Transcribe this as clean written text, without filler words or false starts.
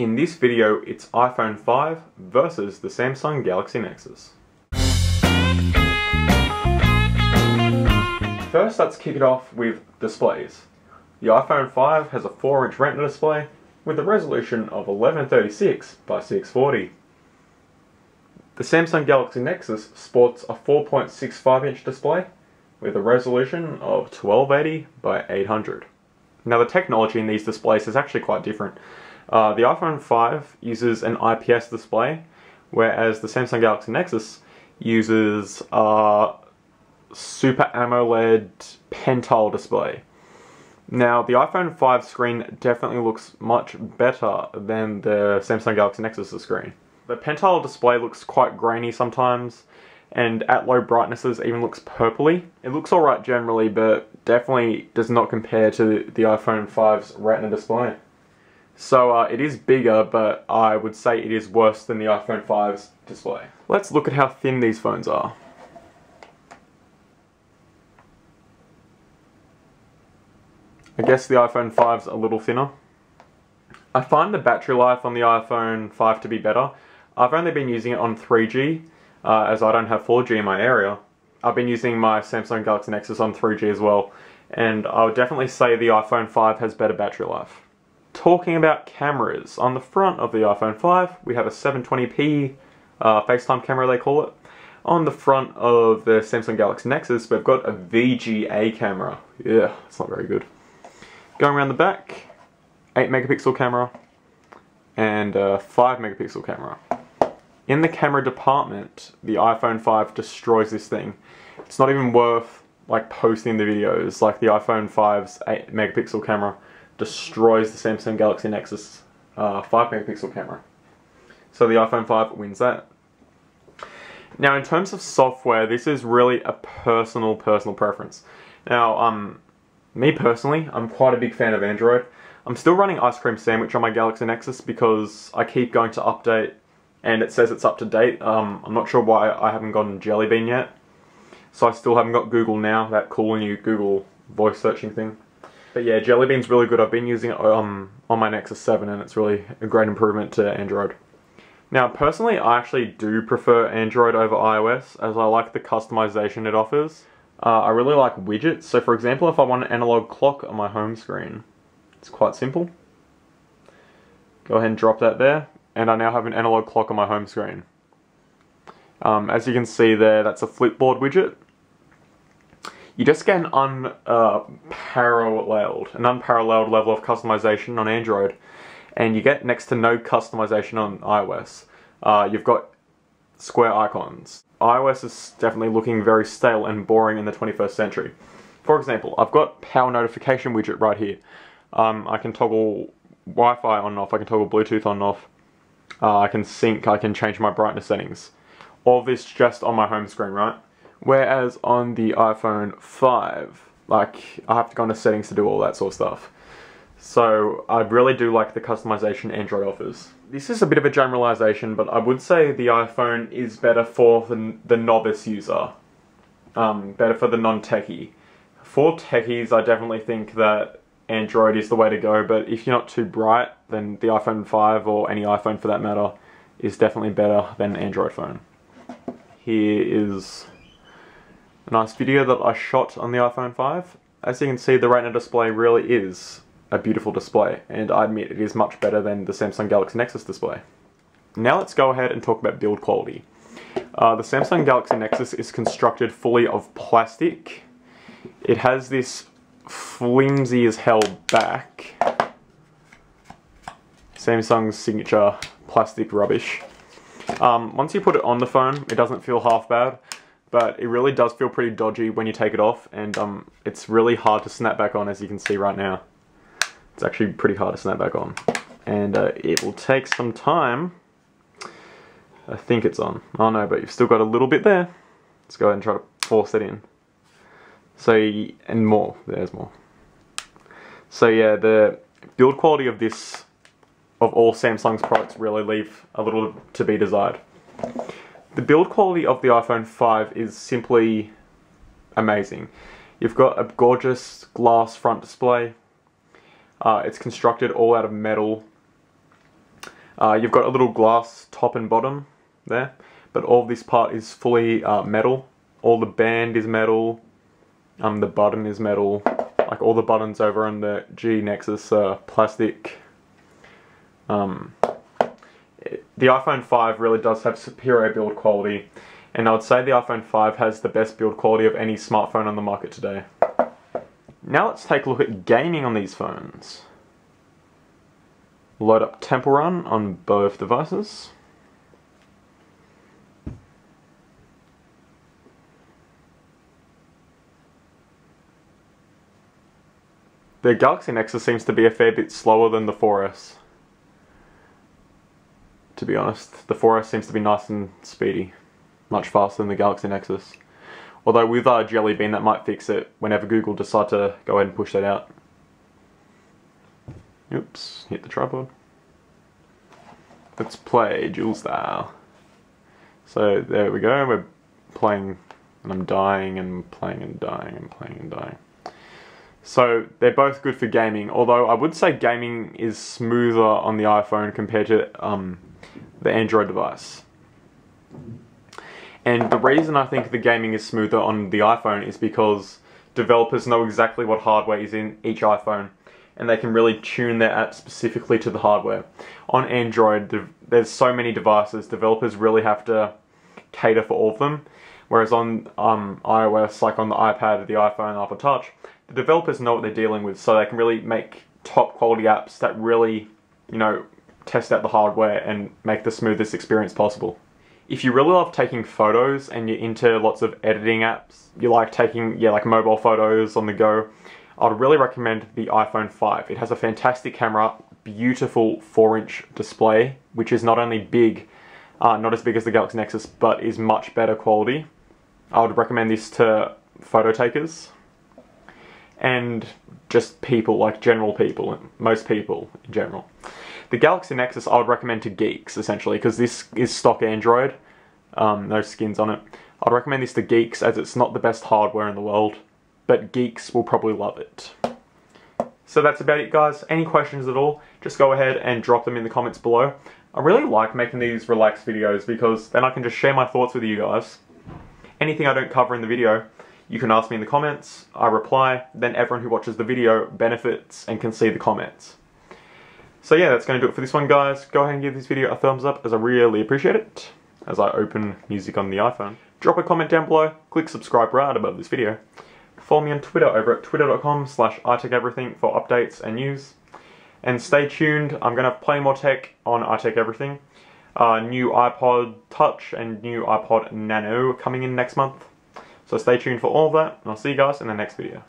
In this video, it's iPhone 5 versus the Samsung Galaxy Nexus. First, let's kick it off with displays. The iPhone 5 has a 4-inch Retina display with a resolution of 1136 by 640. The Samsung Galaxy Nexus sports a 4.65-inch display with a resolution of 1280 by 800. Now, the technology in these displays is actually quite different. The iPhone 5 uses an IPS display, whereas the Samsung Galaxy Nexus uses a Super AMOLED pentile display. Now, the iPhone 5 screen definitely looks much better than the Samsung Galaxy Nexus screen. The pentile display looks quite grainy sometimes, and at low brightnesses even looks purpley. It looks alright generally, but definitely does not compare to the iPhone 5's Retina display. So it is bigger, but I would say it is worse than the iPhone 5's display. Let's look at how thin these phones are. I guess the iPhone 5's a little thinner. I find the battery life on the iPhone 5 to be better. I've only been using it on 3G, as I don't have 4G in my area. I've been using my Samsung Galaxy Nexus on 3G as well, and I would definitely say the iPhone 5 has better battery life. Talking about cameras, on the front of the iPhone 5 we have a 720p FaceTime camera, they call it. On the front of the Samsung Galaxy Nexus we've got a VGA camera. Yeah, it's not very good. Going around the back, 8 megapixel camera and a 5 megapixel camera. In the camera department, the iPhone 5 destroys this thing. It's not even worth posting the videos. Like, the iPhone 5's 8 megapixel camera destroys the Samsung Galaxy Nexus 5 megapixel camera. So the iPhone 5 wins that. Now, in terms of software, this is really a personal preference. Now, me personally, I'm quite a big fan of Android. I'm still running Ice Cream Sandwich on my Galaxy Nexus because I keep going to update and it says it's up to date. I'm not sure why I haven't gotten Jelly Bean yet. So I still haven't got Google Now, that cool new Google voice searching thing. But yeah, Jelly Bean's really good. I've been using it on my Nexus 7 and it's really a great improvement to Android. Now, personally, I actually do prefer Android over iOS as I like the customization it offers. I really like widgets. So for example, if I want an analog clock on my home screen, it's quite simple. Go ahead and drop that there, and I now have an analog clock on my home screen. As you can see there, that's a Flipboard widget. You just get an unparalleled level of customization on Android, and you get next to no customization on iOS. You've got square icons. iOS is definitely looking very stale and boring in the 21st century. For example, I've got power notification widget right here. I can toggle Wi-Fi on and off, I can toggle Bluetooth on and off, I can sync, I can change my brightness settings. All this just on my home screen, right? Whereas on the iPhone 5, I have to go into settings to do all that sort of stuff. So I really do like the customization Android offers. This is a bit of a generalization, but I would say the iPhone is better for the novice user. Better for the non-techie. For techies, I definitely think that Android is the way to go, but if you're not too bright, then the iPhone 5, or any iPhone for that matter, is definitely better than an Android phone. Here is a nice video that I shot on the iPhone 5. As you can see, the Retina display really is a beautiful display, and I admit it is much better than the Samsung Galaxy Nexus display. Now let's go ahead and talk about build quality. The Samsung Galaxy Nexus is constructed fully of plastic. It has this flimsy as hell back. Samsung's signature plastic rubbish. Once you put it on the phone, it doesn't feel half bad, but it really does feel pretty dodgy when you take it off, and it's really hard to snap back on, as you can see right now. It's actually pretty hard to snap back on, and it will take some time. I think it's on. Oh no, but you've still got a little bit there. Let's go ahead and try to force it in. So, and more, there's more. So yeah, the build quality of all Samsung's products really leave a little to be desired. The build quality of the iPhone 5 is simply amazing. You've got a gorgeous glass front display. It's constructed all out of metal. You've got a little glass top and bottom there, but all this part is fully metal. All the band is metal, the button is metal, like all the buttons over on the G Nexus are plastic. The iPhone 5 really does have superior build quality, and I would say the iPhone 5 has the best build quality of any smartphone on the market today. Now let's take a look at gaming on these phones. Load up Temple Run on both devices. The Galaxy Nexus seems to be a fair bit slower than the 4S. To be honest, the 4S seems to be nice and speedy. Much faster than the Galaxy Nexus. Although with Jelly Bean that might fix it whenever Google decide to go ahead and push that out. Oops, hit the tripod. Let's play dual style. So there we go, we're playing and I'm dying and playing and dying and playing and dying. So they're both good for gaming, although I would say gaming is smoother on the iPhone compared to the Android device. And the reason I think the gaming is smoother on the iPhone is because developers know exactly what hardware is in each iPhone, and they can really tune their app specifically to the hardware. On Android, there's so many devices, developers really have to cater for all of them, whereas on iOS, like on the iPad, the iPhone, the Apple Touch, the developers know what they're dealing with, so they can really make top quality apps that really, you know, test out the hardware and make the smoothest experience possible. If you really love taking photos and you're into lots of editing apps, you like taking like mobile photos on the go, I'd really recommend the iPhone 5. It has a fantastic camera, beautiful 4-inch display, which is not only big, not as big as the Galaxy Nexus, but is much better quality. I would recommend this to photo takers and just people, like general people, most people in general. The Galaxy Nexus I would recommend to geeks, essentially, because this is stock Android, no skins on it. I'd recommend this to geeks as it's not the best hardware in the world, but geeks will probably love it. So that's about it, guys. Any questions at all, just go ahead and drop them in the comments below. I really like making these relaxed videos because then I can just share my thoughts with you guys. Anything I don't cover in the video, you can ask me in the comments, I reply, then everyone who watches the video benefits and can see the comments. So yeah, that's going to do it for this one, guys. Go ahead and give this video a thumbs up as I really appreciate it as I open music on the iPhone. Drop a comment down below, click subscribe right above this video. Follow me on Twitter over at twitter.com/iTechEverything for updates and news. And stay tuned, I'm going to have plenty more tech on iTechEverything. New iPod Touch and new iPod Nano coming in next month. So stay tuned for all of that, and I'll see you guys in the next video.